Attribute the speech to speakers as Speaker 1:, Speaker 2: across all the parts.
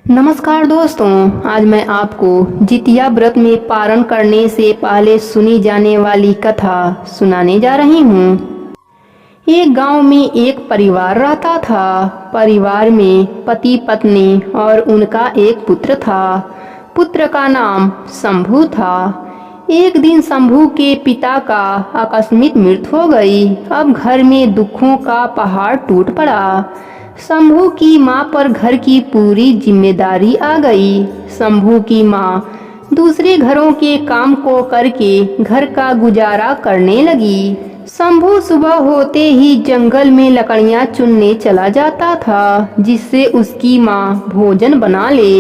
Speaker 1: नमस्कार दोस्तों, आज मैं आपको जितिया व्रत में पारण करने से पहले सुनी जाने वाली कथा सुनाने जा रही हूँ। एक गांव में एक परिवार रहता था। परिवार में पति पत्नी और उनका एक पुत्र था। पुत्र का नाम शंभू था। एक दिन शंभू के पिता का आकस्मिक मृत्यु हो गई। अब घर में दुखों का पहाड़ टूट पड़ा। शंभू की माँ पर घर की पूरी जिम्मेदारी आ गई। शंभू की माँ दूसरे घरों के काम को करके घर का गुजारा करने लगी। शंभू सुबह होते ही जंगल में लकड़ियाँ चुनने चला जाता था, जिससे उसकी माँ भोजन बना ले।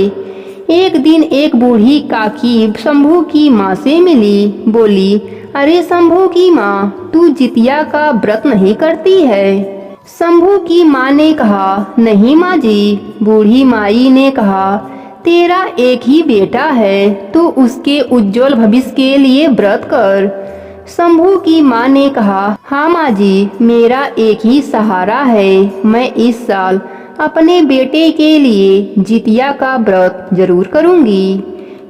Speaker 1: एक दिन एक बूढ़ी काकी शंभू की माँ से मिली। बोली, अरे शंभू की माँ, तू जितिया का व्रत नहीं करती है? शंभू की माँ ने कहा, नहीं माँ जी। बूढ़ी माई ने कहा, तेरा एक ही बेटा है, तू उसके उज्जवल भविष्य के लिए व्रत कर। शंभू की माँ ने कहा, हाँ माँ जी, मेरा एक ही सहारा है। मैं इस साल अपने बेटे के लिए जितिया का व्रत जरूर करूँगी।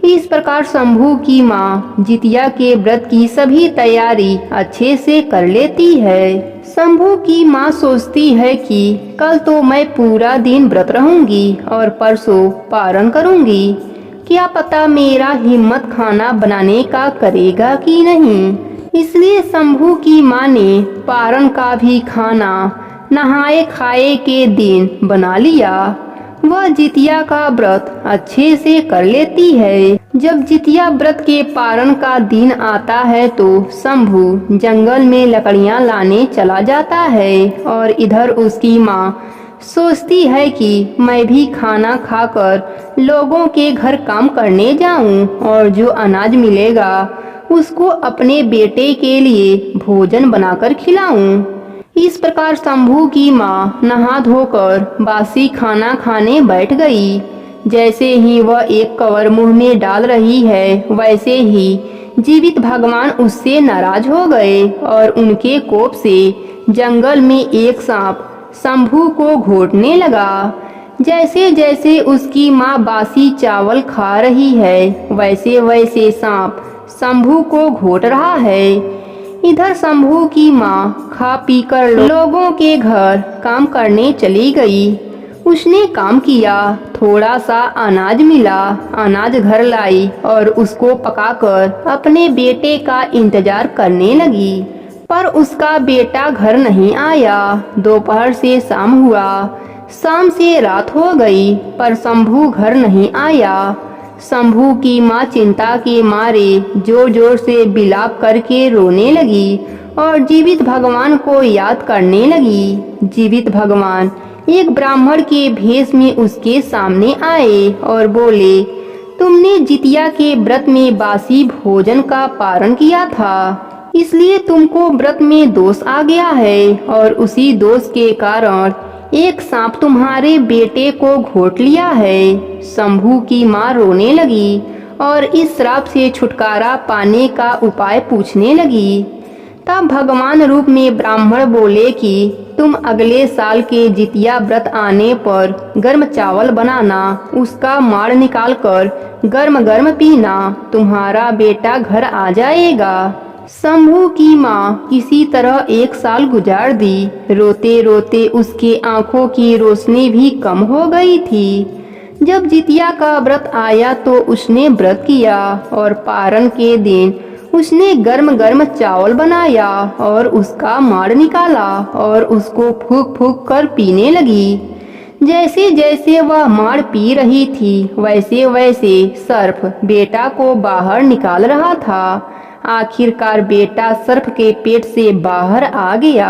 Speaker 1: इस प्रकार शंभू की माँ जितिया के व्रत की सभी तैयारी अच्छे से कर लेती है। शंभू की माँ सोचती है कि कल तो मैं पूरा दिन व्रत रहूंगी और परसों पारण करूंगी। क्या पता मेरा हिम्मत खाना बनाने का करेगा कि नहीं। इसलिए शंभू की माँ ने पारण का भी खाना नहाए खाए के दिन बना लिया। वह जितिया का व्रत अच्छे से कर लेती है। जब जितिया व्रत के पारण का दिन आता है तो शंभू जंगल में लकड़ियां लाने चला जाता है और इधर उसकी माँ सोचती है कि मैं भी खाना खाकर लोगों के घर काम करने जाऊं और जो अनाज मिलेगा उसको अपने बेटे के लिए भोजन बनाकर खिलाऊं। इस प्रकार शंभू की माँ नहा धोकर बासी खाना खाने बैठ गई। जैसे ही वह एक कवर मुंह में डाल रही है, वैसे ही जीवित भगवान उससे नाराज हो गए और उनके कोप से जंगल में एक सांप शंभू को घोंटने लगा। जैसे जैसे उसकी माँ बासी चावल खा रही है, वैसे वैसे सांप शंभू को घोंट रहा है। इधर शंभू की माँ खा पी कर लोगों के घर काम करने चली गई। उसने काम किया, थोड़ा सा अनाज मिला, अनाज घर लाई और उसको पकाकर अपने बेटे का इंतजार करने लगी। पर उसका बेटा घर नहीं आया। दोपहर से शाम हुआ, शाम से रात हो गई, पर शंभू घर नहीं आया। शंभू की माँ चिंता के मारे जोर जोर से बिलाप करके रोने लगी और जीवित भगवान को याद करने लगी। जीवित भगवान एक ब्राह्मण के भेष में उसके सामने आए और बोले, तुमने जितिया के व्रत में बासी भोजन का पारण किया था, इसलिए तुमको व्रत में दोष आ गया है और उसी दोष के कारण एक सांप तुम्हारे बेटे को घोंट लिया है। शंभू की माँ रोने लगी और इस श्राप से छुटकारा पाने का उपाय पूछने लगी। तब भगवान रूप में ब्राह्मण बोले कि तुम अगले साल के जितिया व्रत आने पर गर्म चावल बनाना, उसका माड़ निकाल कर गर्म गर्म पीना, तुम्हारा बेटा घर आ जाएगा। शंभू की माँ किसी तरह एक साल गुजार दी। रोते रोते उसके आंखों की रोशनी भी कम हो गई थी। जब जितिया का व्रत आया तो उसने व्रत किया और पारण के दिन उसने गर्म गर्म चावल बनाया और उसका माड़ निकाला और उसको फूंक फूंक कर पीने लगी। जैसे जैसे वह माड़ पी रही थी, वैसे वैसे सर्प बेटा को बाहर निकाल रहा था। आखिरकार बेटा सर्प के पेट से बाहर आ गया।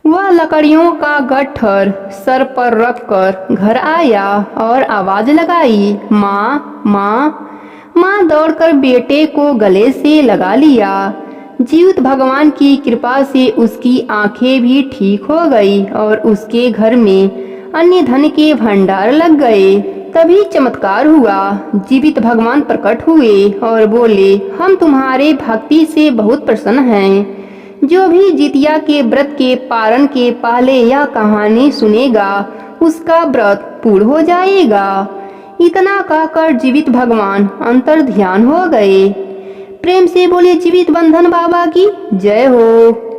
Speaker 1: वह लकड़ियों का गट्ठर सर पर रखकर घर आया और आवाज लगाई, माँ माँ। माँ दौड़कर बेटे को गले से लगा लिया। जीवित भगवान की कृपा से उसकी आंखें भी ठीक हो गई और उसके घर में अन्य धन के भंडार लग गए। तभी चमत्कार हुआ। जीवित भगवान प्रकट हुए और बोले, हम तुम्हारे भक्ति से बहुत प्रसन्न हैं। जो भी जितिया के व्रत के पारण के पहले यह कहानी सुनेगा, उसका व्रत पूर्ण हो जाएगा। इतना कहकर जीवित भगवान अंतर ध्यान हो गए। प्रेम से बोले जीवित बंधन बाबा की जय हो।